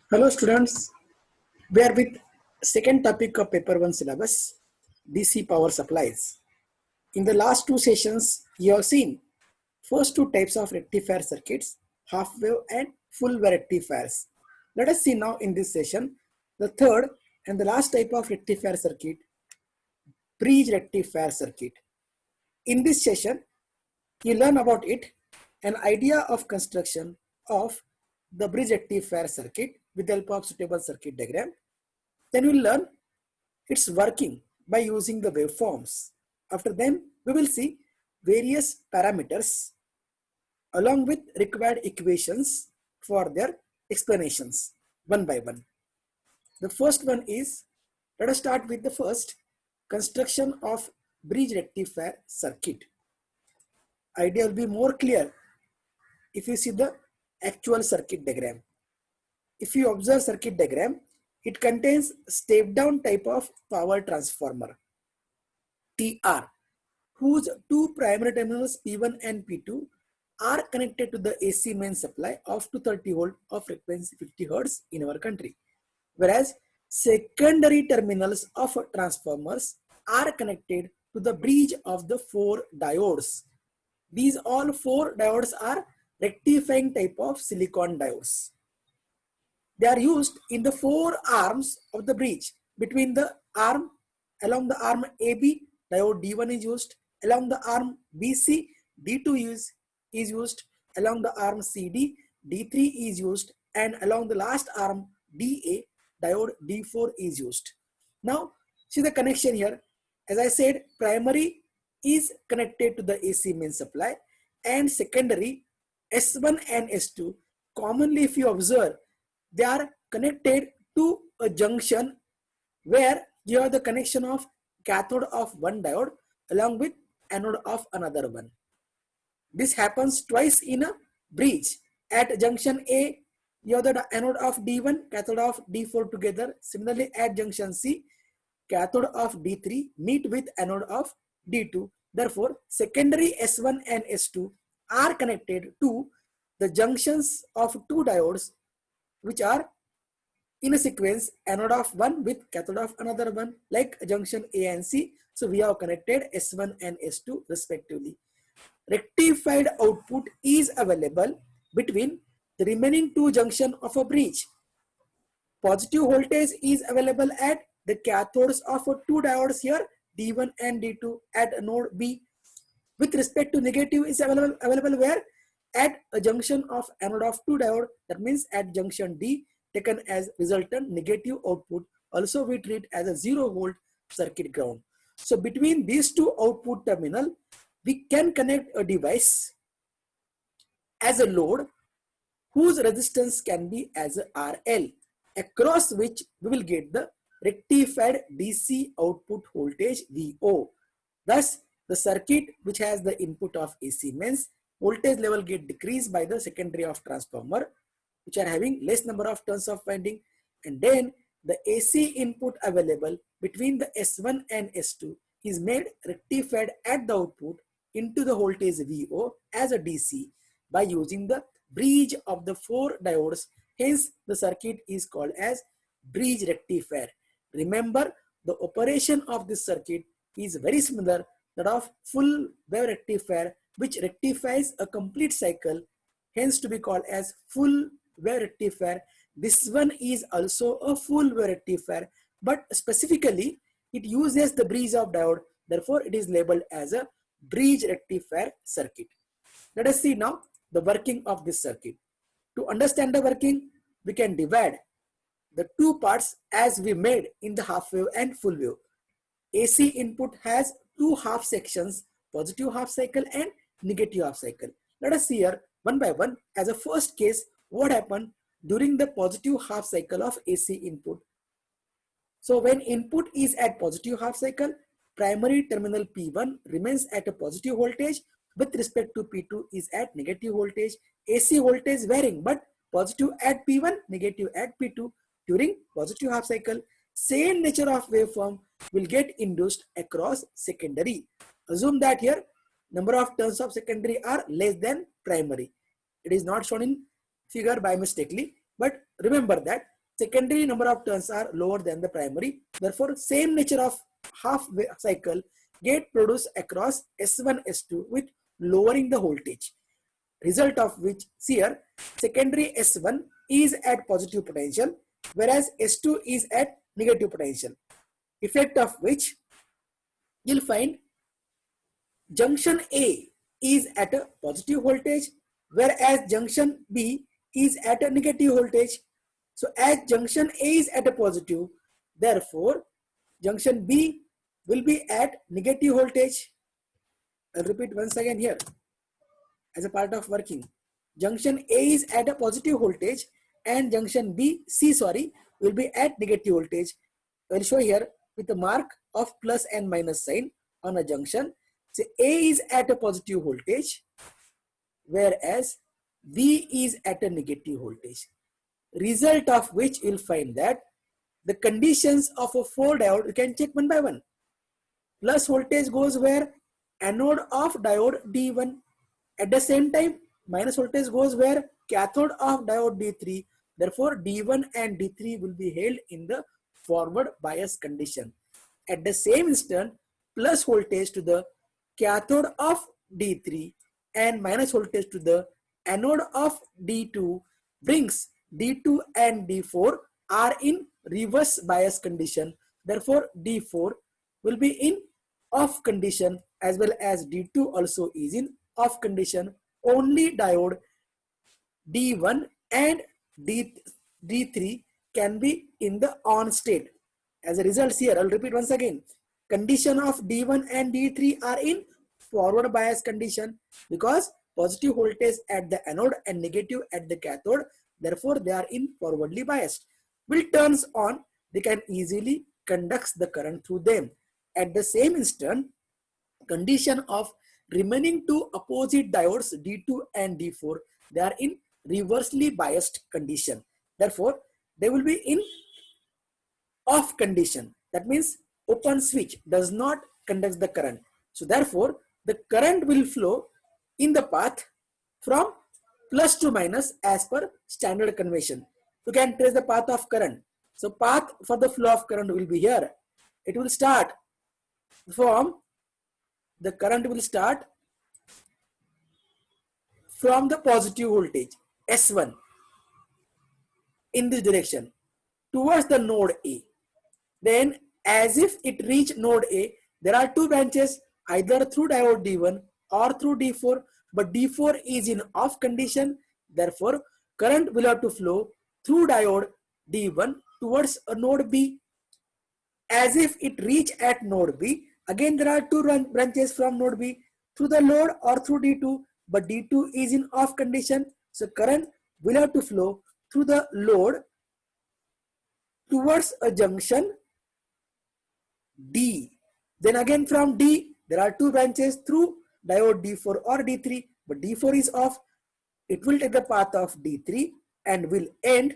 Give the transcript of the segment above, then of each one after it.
Hello students, we are with second topic of paper 1 syllabus, DC power supplies. In the last two sessions, you have seen first two types of rectifier circuits, half wave and full wave rectifiers. Let us see now in this session the third and the last type of rectifier circuit, bridge rectifier circuit. In this session, you learn about it, an idea of construction of the bridge rectifier circuit with the help of suitable circuit diagram. Then we will learn its working by using the waveforms. After them, we will see various parameters along with required equations for their explanations one by one. The first one is, let us start with the first, construction of bridge rectifier circuit. Idea will be more clear if you see the actual circuit diagram. If you observe circuit diagram, it contains step down type of power transformer TR, whose two primary terminals P1 and P2 are connected to the AC main supply of 230 volt of frequency 50 Hz in our country, whereas secondary terminals of transformers are connected to the bridge of the four diodes. These all four diodes are rectifying type of silicon diodes. They are used in the four arms of the bridge. Between the arm, along the arm AB, diode D1 is used. Along the arm BC, D2 is used. Along the arm CD, D3 is used. And along the last arm DA, diode D4 is used. Now, see the connection here. As I said, primary is connected to the AC main supply, and secondary S1 and S2, commonly if you observe, they are connected to a junction where you have the connection of cathode of one diode along with anode of another one. This happens twice in a bridge. At junction A, you have the anode of D1, cathode of D4 together. Similarly, at junction C, cathode of D3 meet with anode of D2. Therefore, secondary S1 and S2 are connected to the junctions of two diodes which are in a sequence, anode of one with cathode of another one, like junction A and C. So we have connected S1 and S2 respectively. Rectified output is available between the remaining two junctions of a bridge. Positive voltage is available at the cathodes of two diodes here, D1 and D2 at node B. With respect to negative is available where? At a junction of anode of two diode, that means at junction D, taken as resultant negative output. Also we treat as a 0 volt circuit ground. So between these two output terminal, we can connect a device as a load whose resistance can be as a RL, across which we will get the rectified DC output voltage VO. Thus, the circuit which has the input of AC mains, voltage level get decreased by the secondary of transformer, which are having less number of turns of winding, and then the AC input available between the S1 and S2 is made rectified at the output into the voltage VO as a DC by using the bridge of the four diodes. Hence, the circuit is called as bridge rectifier. Remember, the operation of this circuit is very similar that of full wave rectifier, which rectifies a complete cycle, hence to be called as full wave rectifier. This one is also a full wave rectifier, but specifically it uses the bridge of diode, therefore it is labeled as a bridge rectifier circuit. Let us see now the working of this circuit. To understand the working, we can divide the two parts as we made in the half wave and full wave. AC input has two half sections, positive half cycle and negative half cycle. Let us see here one by one. As a first case, what happened during the positive half cycle of AC input. So when input is at positive half cycle, primary terminal P1 remains at a positive voltage, with respect to P2 is at negative voltage. AC voltage varying, but positive at P1, negative at P2 during positive half cycle. Same nature of waveform will get induced across secondary. Assume that here number of turns of secondary are less than primary. It is not shown in figure by mistakenly, but remember that secondary number of turns are lower than the primary. Therefore, same nature of half cycle get produced across S1, S2 with lowering the voltage. Result of which here secondary S1 is at positive potential whereas S2 is at negative potential. Effect of which you'll find junction A is at a positive voltage whereas junction B is at a negative voltage. So as junction A is at a positive, therefore junction B will be at negative voltage. I'll repeat once again here as a part of working. Junction A is at a positive voltage and junction C will be at negative voltage. I'll show here with a mark of plus and minus sign on a junction. So A is at a positive voltage whereas B is at a negative voltage. Result of which you'll find that the conditions of a 4 diode, you can check one by one. Plus voltage goes where? Anode of diode D1. At the same time, minus voltage goes where? Cathode of diode D3. Therefore, D1 and D3 will be held in the forward bias condition. At the same instant, plus voltage to the cathode of D3 and minus voltage to the anode of D2 brings D2 and D4 are in reverse bias condition. Therefore, D4 will be in off condition as well as D2 also is in off condition. Only diode D1 and D3 can be in the on state. As a result here, I'll repeat once again. Condition of D1 and D3 are in forward bias condition because positive voltage at the anode and negative at the cathode. Therefore, they are in forwardly biased. Will turns on, they can easily conduct the current through them. At the same instant, condition of remaining two opposite diodes D2 and D4, they are in reversely biased condition. Therefore, they will be in off condition. That means open switch does not conduct the current. So therefore, the current will flow in the path from plus to minus as per standard convention. You can trace the path of current. So path for the flow of current will be here. It will start from, the current will start from the positive voltage S1 in this direction towards the node A. Then as if it reach node A, there are two branches either through diode D1 or through D4, but D4 is in off condition. Therefore, current will have to flow through diode D1 towards a node B. As if it reach at node B, again there are two branches from node B through the load or through D2, but D2 is in off condition. So current will have to flow through the load towards a junction D. Then again from D, there are two branches through diode D4 or D3, but D4 is off. It will take the path of D3 and will end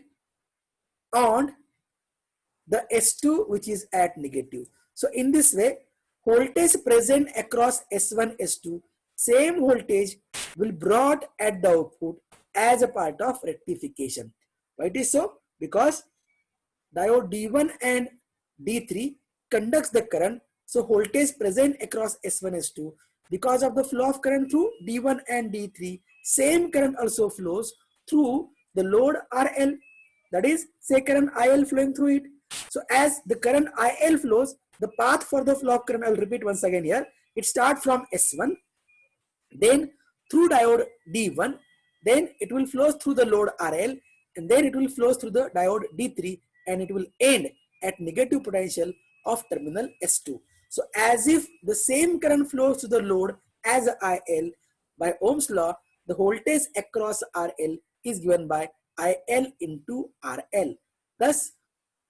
on the S2 which is at negative. So in this way, voltage present across S1, S2, same voltage will brought at the output as a part of rectification. Why it is so? Because diode D1 and D3 conducts the current. So voltage present across S1, S2, because of the flow of current through D1 and D3, same current also flows through the load RL. That is, say current IL flowing through it. So as the current IL flows, the path for the flow of current, I'll repeat once again here. It starts from S1, then through diode D1, then it will flow through the load RL, and then it will flow through the diode D3, and it will end at negative potential of terminal S2. So as if the same current flows to the load as IL, by Ohm's law, the voltage across RL is given by IL into RL. Thus,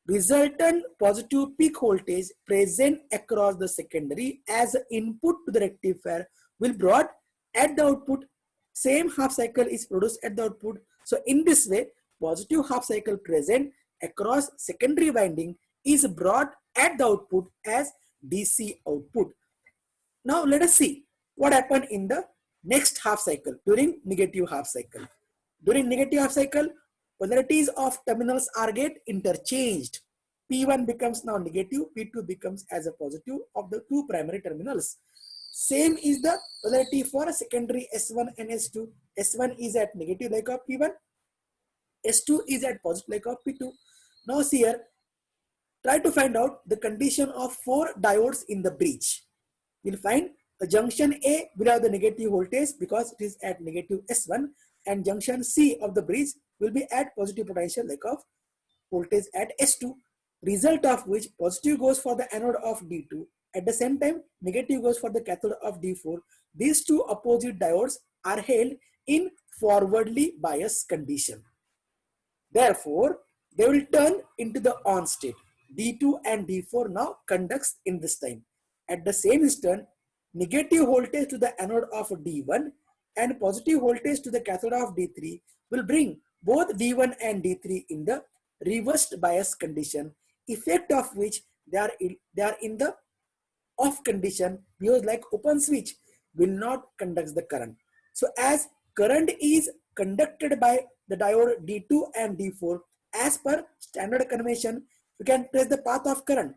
resultant positive peak voltage present across the secondary as input to the rectifier will brought at the output. Same half cycle is produced at the output. So in this way, positive half cycle present across secondary winding is brought at the output as DC output. Now let us see what happened in the next half cycle during negative half cycle. During negative half cycle, polarities of terminals are get interchanged. P1 becomes now negative, P2 becomes as a positive of the two primary terminals. Same is the polarity for secondary S1 and S2. S1 is at negative like of P1, S2 is at positive like of P2. Now see here, try to find out the condition of 4 diodes in the bridge. We'll find a junction A will have the negative voltage because it is at negative S1, and junction C of the bridge will be at positive potential like of voltage at S2. Result of which positive goes for the anode of D2. At the same time, negative goes for the cathode of D4. These two opposite diodes are held in forwardly biased condition. Therefore, they will turn into the on state. D2 and D4 now conducts in this time. At the same instant, negative voltage to the anode of D1 and positive voltage to the cathode of D3 will bring both D1 and D3 in the reversed bias condition, effect of which they are in the off condition, because like open switch will not conduct the current. So as current is conducted by the diode D2 and D4, as per standard convention, you can trace the path of current.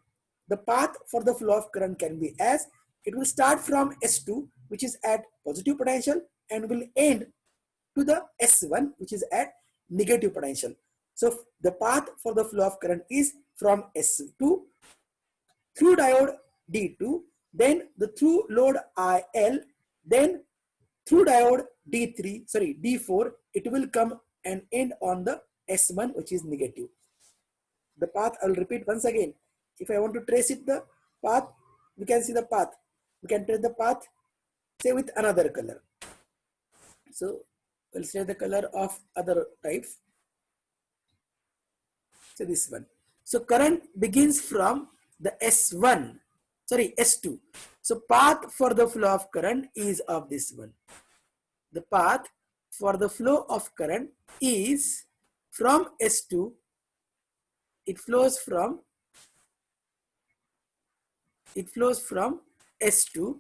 The path for the flow of current can be as it will start from S2, which is at positive potential, and will end to the S1, which is at negative potential. So the path for the flow of current is from S2 through diode D2, then the through load IL, then through diode D4, it will come and end on the S1, which is negative. The path, I will repeat once again. If I want to trace it, the path, we can see the path. We can trace the path, say with another color. So we'll say the color of other type. So this one. So current begins from the S1, sorry, S2. So path for the flow of current is of this one. The path for the flow of current is from S2. It flows from S2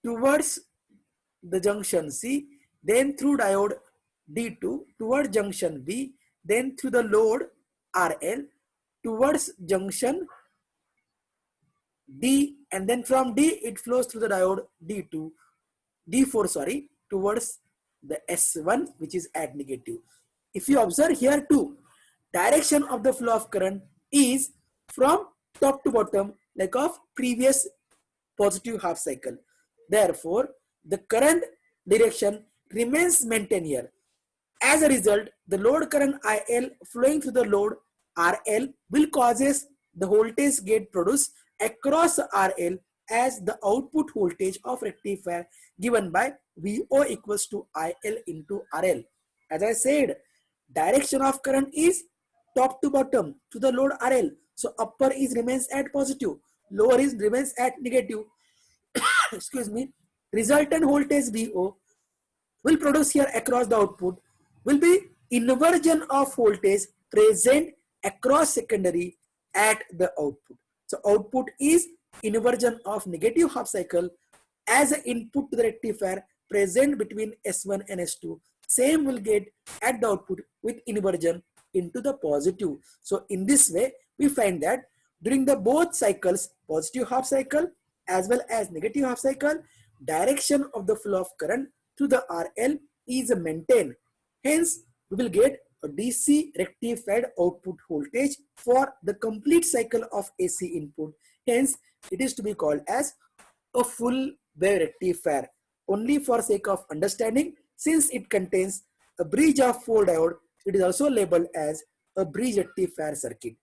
towards the junction C, then through diode D2 towards junction B, then through the load RL towards junction D, and then from D it flows through the diode D4 towards the S1, which is at negative. If you observe here too, direction of the flow of current is from top to bottom like of previous positive half cycle. Therefore, the current direction remains maintained here. As a result, the load current IL flowing through the load RL will causes the voltage get produced across RL as the output voltage of rectifier given by VO equals to IL into RL. As I said, direction of current is top to bottom to the load RL. So upper is remains at positive, lower is remains at negative. Excuse me. Resultant voltage VO will produce here across the output will be inversion of voltage present across secondary at the output. So output is inversion of negative half cycle as an input to the rectifier present between S1 and S2. Same will get at the output with inversion into the positive. So in this way, we find that during the both cycles, positive half cycle as well as negative half cycle, direction of the flow of current through the RL is maintained. Hence, we will get a DC rectified output voltage for the complete cycle of AC input. Hence, it is to be called as a full wave rectifier. Only for sake of understanding, since it contains a bridge of 4 diode, it is also labeled as a bridge rectifier circuit.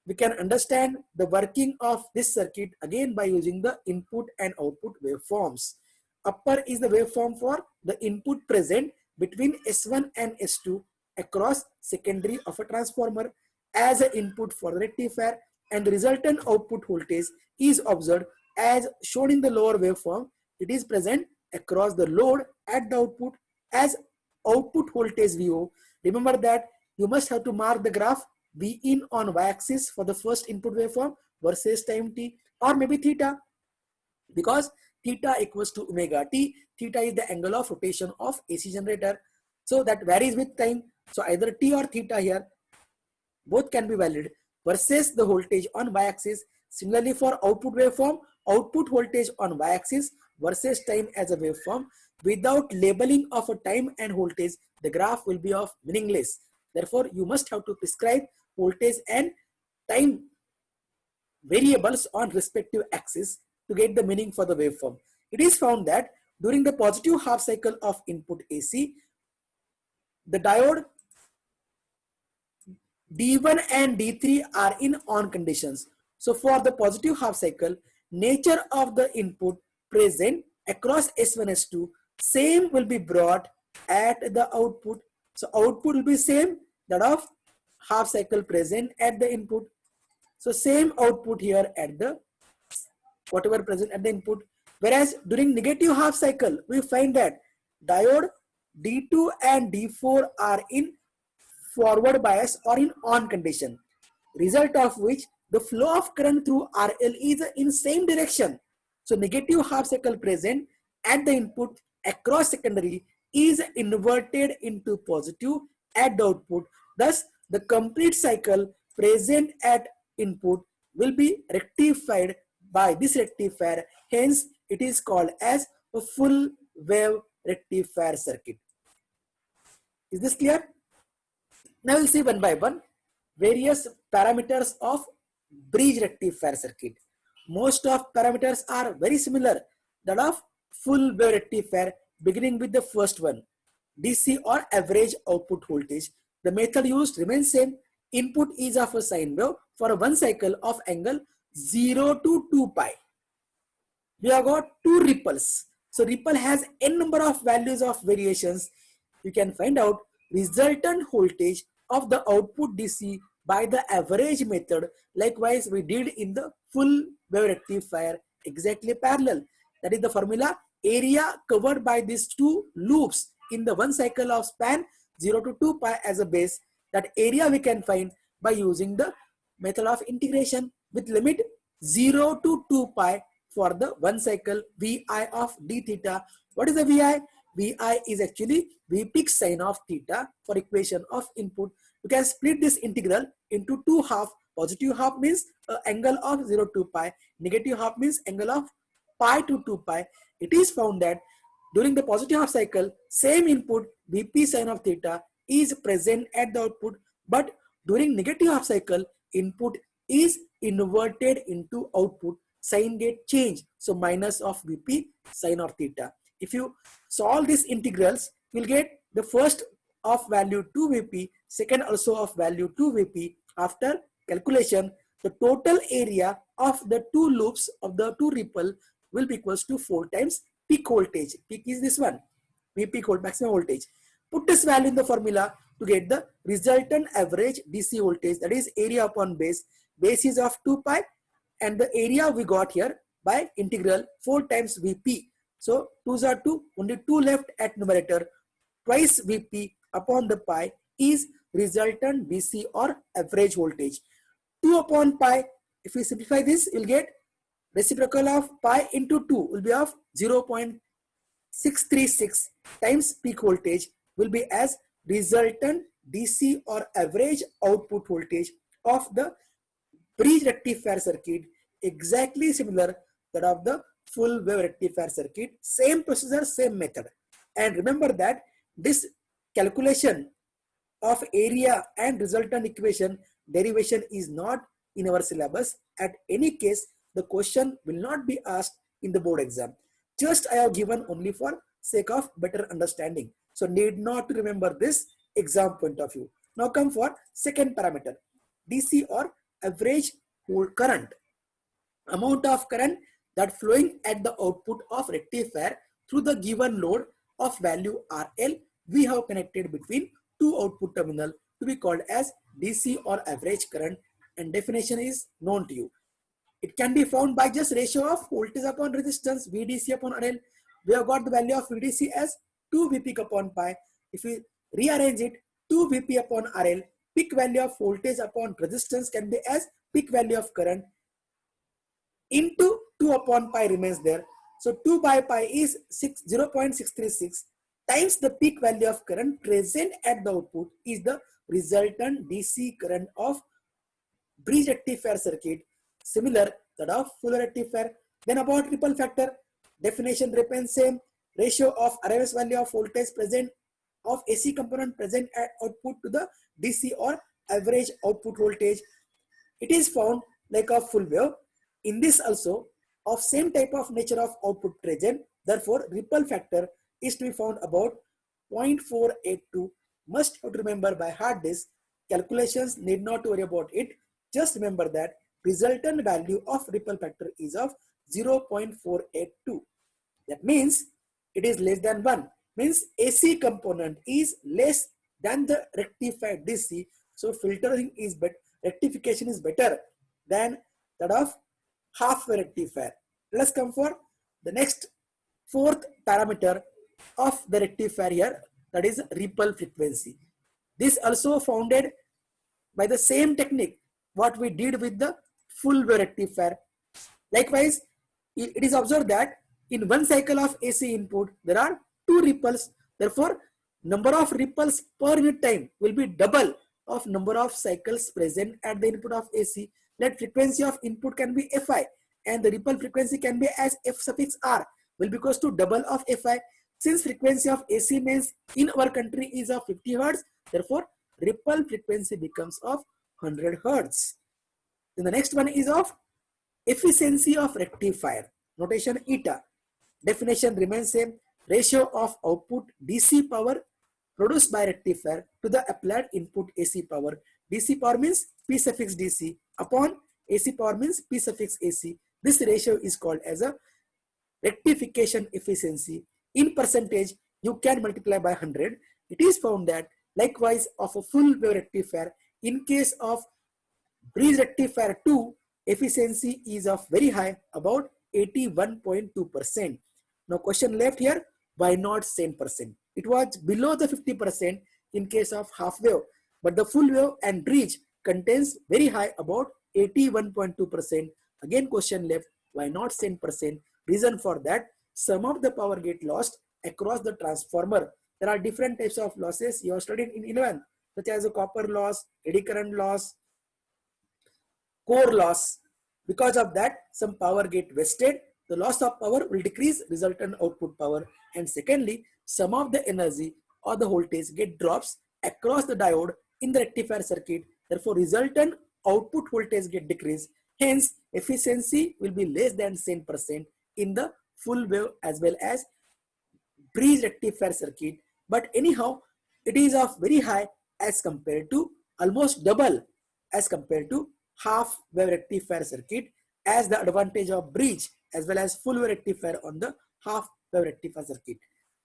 We can understand the working of this circuit again by using the input and output waveforms. Upper is the waveform for the input present between S1 and S2 across secondary of a transformer as an input for the rectifier, and the resultant output voltage is observed as shown in the lower waveform. It is present across the load at the output as output voltage VO. Remember that you must have to mark the graph V in on y-axis for the first input waveform versus time t, or maybe theta, because theta equals to omega t. Theta is the angle of rotation of AC generator. So that varies with time. So either T or theta here, both can be valid, versus the voltage on y-axis. Similarly for output waveform, output voltage on y-axis versus time as a waveform. Without labeling of a time and voltage, the graph will be of meaningless. Therefore, you must have to prescribe voltage and time variables on respective axis to get the meaning for the waveform. It is found that during the positive half cycle of input AC, the diode D1 and D3 are in on conditions. So for the positive half cycle, nature of the input present across S1, S2, same will be brought at the output. So output will be same that of half cycle present at the input. So same output here at the whatever present at the input. Whereas during negative half cycle, we find that diode D2 and D4 are in forward bias or in on condition, result of which the flow of current through RL is in same direction. So negative half cycle present at the input across secondary is inverted into positive at the output. Thus, the complete cycle present at input will be rectified by this rectifier. Hence, it is called as a full wave rectifier circuit. Is this clear? Now we'll see one by one various parameters of bridge rectifier circuit. Most of parameters are very similar that of full wave rectifier, beginning with the first one, DC or average output voltage. The method used remains same. Input is of a sine wave for one cycle of angle 0 to 2 pi. We have got two ripples. So ripple has n number of values of variations. You can find out resultant voltage of the output DC by the average method. Likewise, we did in the full wave rectifier, exactly parallel. That is the formula: area covered by these two loops in the one cycle of span 0 to 2 pi as a base. That area we can find by using the method of integration with limit 0 to 2 pi for the one cycle Vi of d theta. What is the Vi? Vi is actually V peak sine of theta for equation of input. You can split this integral into two half. Positive half means angle of 0 to pi. Negative half means angle of pi to 2 pi. It is found that during the positive half cycle, same input Vp sine of theta is present at the output, but during negative half cycle, input is inverted into output. Sign get changed, so minus of Vp sine of theta. If you solve these integrals, you'll get the first of value 2 Vp, second also of value 2 Vp. After calculation, the total area of the two loops of the two ripple will be equals to 4 times peak voltage. Peak is this one, V peak maximum voltage. Put this value in the formula to get the resultant average DC voltage, that is area upon base. Base is of 2 pi and the area we got here by integral 4 times Vp. So 2s are 2, only 2 left at numerator. Twice Vp upon the pi is resultant DC or average voltage. 2 upon pi, if we simplify this, you'll get reciprocal of pi into 2 will be of 0.636 times peak voltage will be as resultant DC or average output voltage of the bridge rectifier circuit, exactly similar that of the full wave rectifier circuit. Same procedure, same method. And remember that this calculation of area and resultant equation derivation is not in our syllabus. At any case, the question will not be asked in the board exam. Just I have given only for sake of better understanding. So need not to remember this exam point of view. Now come for second parameter, DC or average current. Amount of current that flowing at the output of rectifier through the given load of value RL we have connected between two output terminal to be called as DC or average current, and definition is known to you. It can be found by just ratio of voltage upon resistance VDC upon RL. We have got the value of VDC as 2 Vp upon pi. If we rearrange it, 2 Vp upon RL, peak value of voltage upon resistance can be as peak value of current into 2 upon pi remains there. So 2 by pi is 0.636 times the peak value of current present at the output is the resultant DC current of bridge rectifier circuit, similar that of full rectifier. Then about ripple factor, definition remains same. Ratio of RMS value of voltage present of AC component present at output to the DC or average output voltage. It is found like a full wave. In this also, of same type of nature of output present, therefore ripple factor is to be found about 0.482. Must have to remember by heart this. Calculations need not worry about it. Just remember that resultant value of ripple factor is of 0.482. That means it is less than 1. Means AC component is less than the rectified DC. So filtering is better, rectification is better than that of half wave rectifier. Let us come for the next fourth parameter of the rectifier here, that is ripple frequency. This also founded by the same technique what we did with the full wave rectifier. Likewise, it is observed that in one cycle of AC input, there are two ripples. Therefore, number of ripples per unit time will be double of number of cycles present at the input of AC. Let frequency of input can be Fi and the ripple frequency can be as F suffix R will be equals to double of Fi. Since frequency of AC means in our country is of 50 Hertz, therefore ripple frequency becomes of 100 Hertz. Then the next one is of efficiency of rectifier. Notation eta. Definition remains same. Ratio of output DC power produced by rectifier to the applied input AC power. DC power means P suffix DC upon AC power means P suffix AC. This ratio is called as a rectification efficiency. In percentage, you can multiply by 100. It is found that likewise of a full wave rectifier, in case of bridge rectifier 2, efficiency is of very high, about 81.2%. Now question left here, why not 10%? It was below the 50% in case of half wave, but the full wave and bridge contains very high, about 81.2%. Again question left, why not 10%? Reason for that, some of the power get lost across the transformer. There are different types of losses you have studied in 11, such as a copper loss, eddy current loss, core loss. Because of that, some power get wasted. The loss of power will decrease resultant output power. And secondly, some of the energy or the voltage get drops across the diode in the rectifier circuit. Therefore, resultant output voltage get decreased. Hence, efficiency will be less than 10% in the full wave as well as bridge rectifier circuit. But anyhow, it is of very high as compared to almost double as compared to half wave rectifier circuit, as the advantage of bridge as well as full wave rectifier on the half wave rectifier circuit.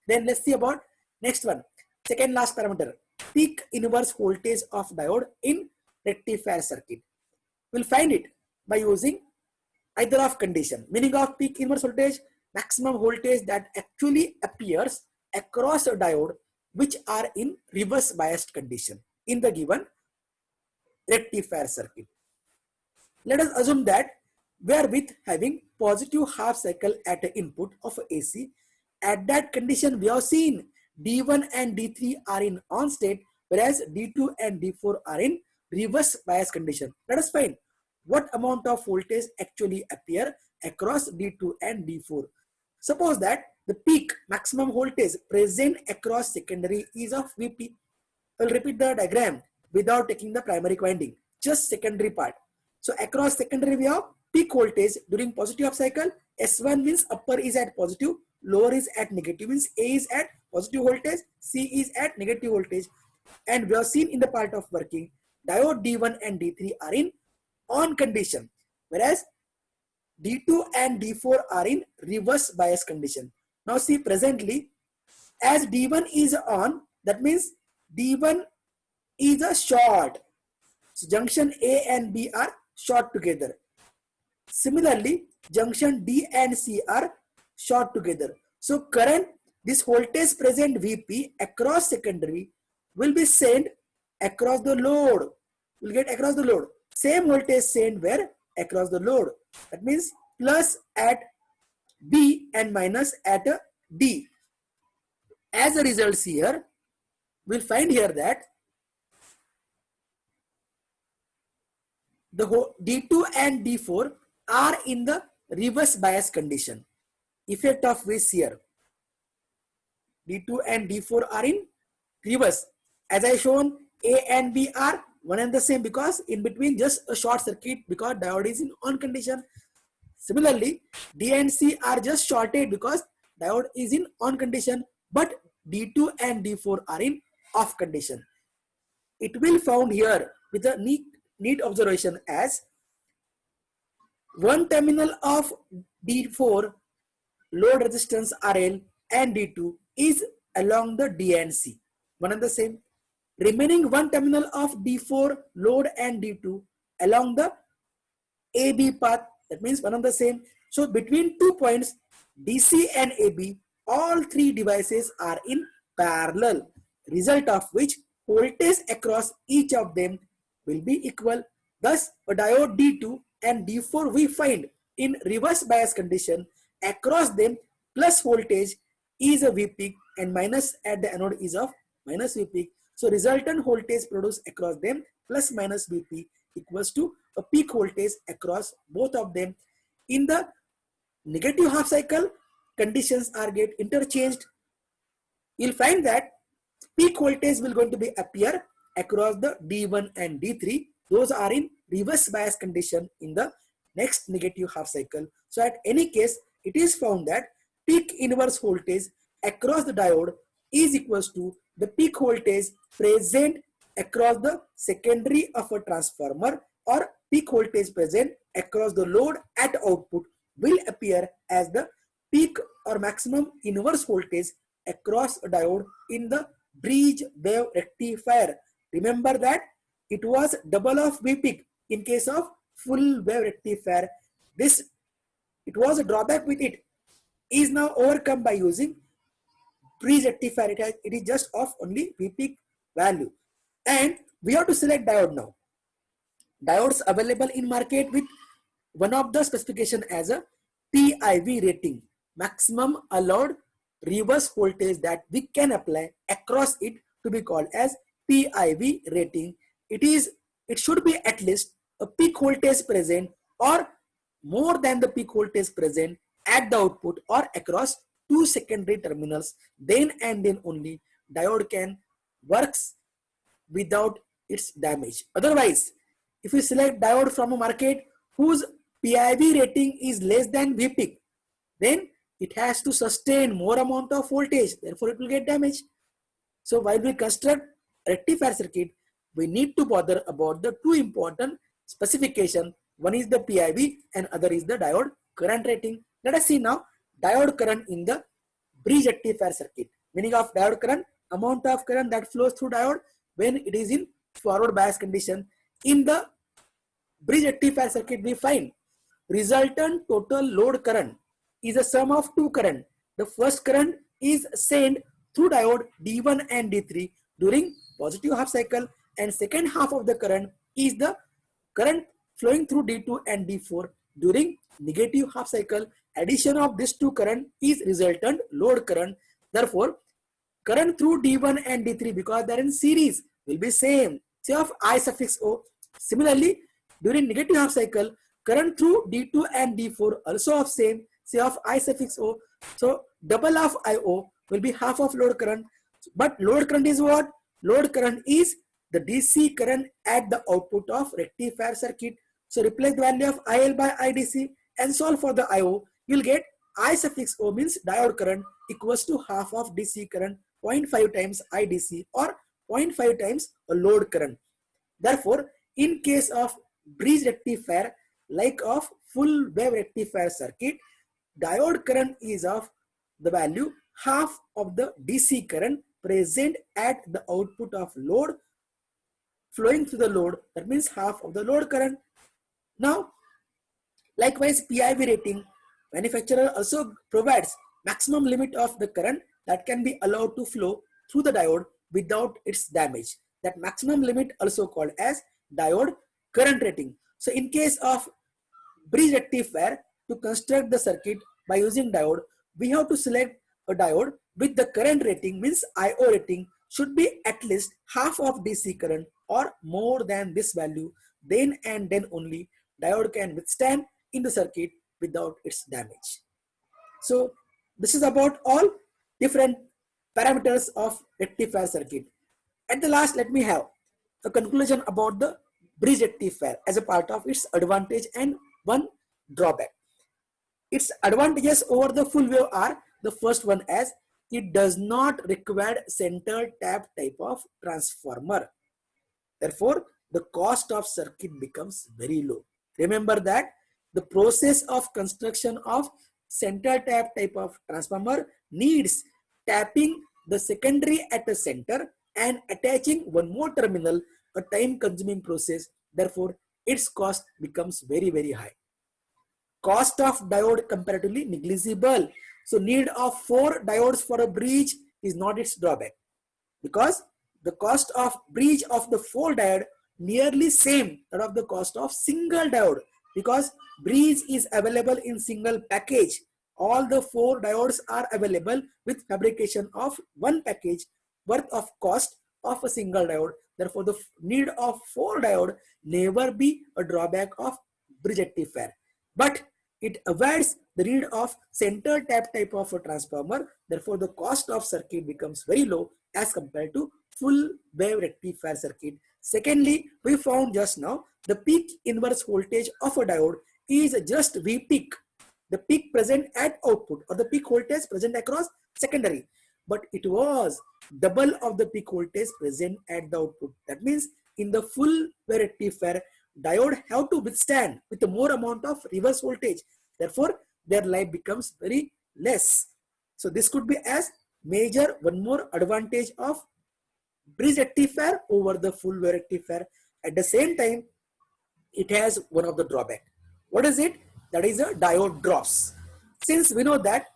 Then let's see about next one. Second last parameter, peak inverse voltage of diode in rectifier circuit. We'll find it by using either of condition. Meaning of peak inverse voltage, maximum voltage that actually appears across a diode which are in reverse biased condition in the given rectifier circuit. Let us assume that we are with having positive half cycle at the input of AC. At that condition, we have seen D1 and D3 are in on state, whereas D2 and D4 are in reverse bias condition. Let us find what amount of voltage actually appear across D2 and D4. Suppose that the peak maximum voltage present across secondary is of Vp. I'll repeat the diagram without taking the primary winding, just secondary part. So across secondary we have peak voltage during positive half cycle. S1 means upper is at positive, lower is at negative, means A is at positive voltage, C is at negative voltage. And we have seen in the part of working, diode D1 and D3 are in on condition, whereas D2 and D4 are in reverse bias condition. Now see presently, as D1 is on, that means D1 is a short. So junction A and B are short together. Similarly, junction D and C are short together. So current, this voltage present Vp across secondary will be sent across the load. Will get across the load. Same voltage sent where? Across the load. That means plus at B and minus at D. As a result here, we'll find here that the D2 and D4 are in the reverse bias condition. Effect of which here, D2 and D4 are in reverse. As I shown, A and B are one and the same because in between just a short circuit because diode is in on condition. Similarly, D and C are just shorted because diode is in on condition, but D2 and D4 are in off condition. It will found here with a neat observation as one terminal of D4 load resistance RL and D2 is along the D and C, one and the same. Remaining one terminal of D4 load and D2 along the AB path, that means one and the same. So between 2 points DC and AB, all three devices are in parallel, result of which voltage across each of them will be equal. Thus a diode D2 and D4 we find in reverse bias condition, across them plus voltage is a V peak and minus at the anode is of minus V peak. So resultant voltage produced across them plus minus V peak equals to a peak voltage across both of them. In the negative half cycle, conditions are get interchanged. You'll find that peak voltage will going to be appear across the D1 and D3. Those are in reverse bias condition in the next negative half cycle. So at any case, it is found that peak inverse voltage across the diode is equals to the peak voltage present across the secondary of a transformer, or peak voltage present across the load at output will appear as the peak or maximum inverse voltage across a diode in the bridge wave rectifier. Remember that it was double of V peak in case of full wave rectifier. It was a drawback with it, is now overcome by using bridge rectifier. It is just of only V peak value. And we have to select diode now. Diodes available in market with one of the specification as a PIV rating, maximum allowed reverse voltage that we can apply across it to be called as PIV rating. It should be at least a peak voltage present or more than the peak voltage present at the output or across two secondary terminals. Then and then only diode can works without its damage. Otherwise, if you select diode from a market whose PIV rating is less than V peak, then it has to sustain more amount of voltage, therefore it will get damaged. So while we construct rectifier circuit, we need to bother about the two important specification. One is the PIV and other is the diode current rating. Let us see now diode current in the bridge rectifier circuit. Meaning of diode current, amount of current that flows through diode when it is in forward bias condition. In the bridge rectifier circuit, we find resultant total load current is a sum of two current. The first current is sent through diode D1 and D3 during positive half cycle, and second half of the current is the current flowing through D2 and D4 during negative half cycle. Addition of these two current is resultant load current. Therefore, current through D1 and D3, because they are in series, will be same, say of I suffix O. Similarly, during negative half cycle, current through D2 and D4 also of same, say of I suffix O. So double of IO will be half of load current. But load current is what? Load current is the DC current at the output of rectifier circuit. So replace the value of IL by IDC and solve for the IO. You'll get I suffix O means diode current equals to half of DC current, 0.5 times IDC or 0.5 times a load current. Therefore, in case of bridge rectifier like of full wave rectifier circuit, diode current is of the value half of the DC current present at the output of load flowing through the load, that means half of the load current. Now, likewise PIV rating, manufacturer also provides maximum limit of the current that can be allowed to flow through the diode without its damage. That maximum limit also called as diode current rating. So in case of bridge rectifier, to construct the circuit by using diode, we have to select a diode with the current rating means IO rating should be at least half of DC current or more than this value. Then and then only diode can withstand in the circuit without its damage. So this is about all different parameters of rectifier circuit. At the last, let me have a conclusion about the bridge rectifier as a part of its advantage and one drawback. Its advantages over the full wave are the first one as it does not require center tap type of transformer. Therefore, the cost of circuit becomes very low. Remember that the process of construction of center tap type of transformer needs tapping the secondary at the center and attaching one more terminal, a time consuming process. Therefore, its cost becomes very, very high. Cost of diode comparatively negligible. So need of 4 diodes for a bridge is not its drawback, because the cost of bridge of the 4 diode nearly same that of the cost of single diode, because bridge is available in single package. All the 4 diodes are available with fabrication of one package worth of cost of a single diode. Therefore, the need of 4 diode never be a drawback of bridge rectifier. But it avoids the need of center tap type of a transformer. Therefore, the cost of circuit becomes very low as compared to full wave rectifier circuit. Secondly, we found just now the peak inverse voltage of a diode is just V peak, the peak present at output or the peak voltage present across secondary, but it was double of the peak voltage present at the output. That means in the full wave rectifier, diode have to withstand with a more amount of reverse voltage. Therefore, their life becomes very less. So this could be as major one more advantage of bridge rectifier over the full wave rectifier. At the same time, it has one of the drawback. What is it? That is a diode drops. Since we know that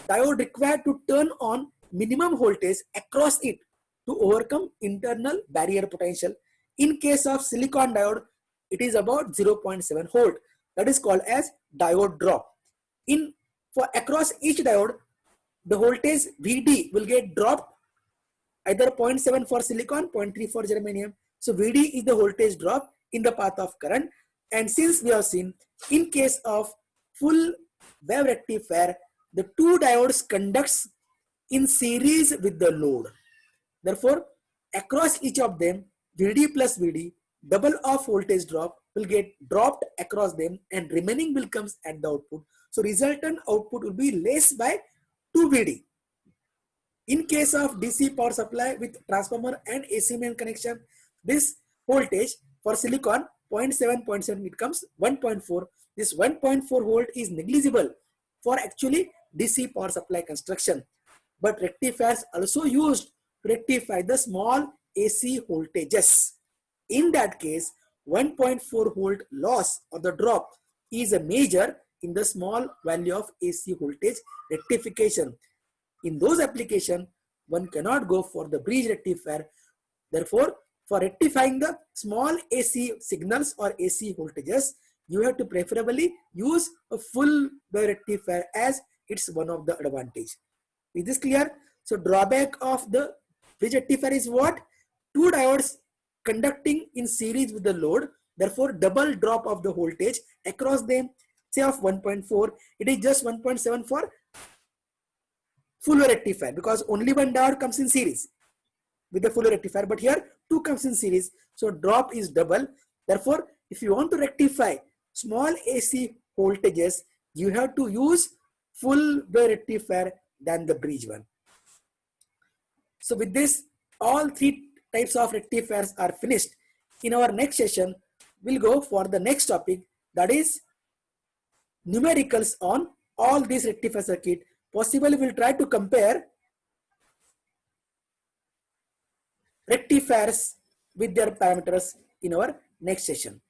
diode required to turn on minimum voltage across it to overcome internal barrier potential. In case of silicon diode, it is about 0.7 volt. That is called as diode drop. For across each diode, the voltage VD will get dropped, either 0.7 for silicon, 0.3 for germanium. So VD is the voltage drop in the path of current. And since we have seen in case of full wave rectifier, the 2 diodes conducts in series with the load. Therefore, across each of them, VD plus VD, double of voltage drop will get dropped across them and remaining will comes at the output. So resultant output will be less by 2 VD. In case of DC power supply with transformer and AC main connection, this voltage for silicon 0.7 it comes 1.4. This 1.4 volt is negligible for actually DC power supply construction. But rectifiers also used to rectify the small AC voltages. In that case, 1.4 volt loss or the drop is a major in the small value of AC voltage rectification. In those applications, one cannot go for the bridge rectifier. Therefore, for rectifying the small AC signals or AC voltages, you have to preferably use a full wave rectifier as it's one of the advantage. Is this clear? So drawback of the bridge rectifier is what? 2 diodes conducting in series with the load. Therefore, double drop of the voltage across them, say of 1.4. It is just 1.7 for full wave rectifier because only one diode comes in series with the full wave rectifier, but here 2 comes in series. So drop is double. Therefore, if you want to rectify small AC voltages, you have to use full wave rectifier than the bridge one. So with this, all 3 types of rectifiers are finished. In our next session, we'll go for the next topic, that is numericals on all these rectifier circuit. Possibly we'll try to compare rectifiers with their parameters in our next session.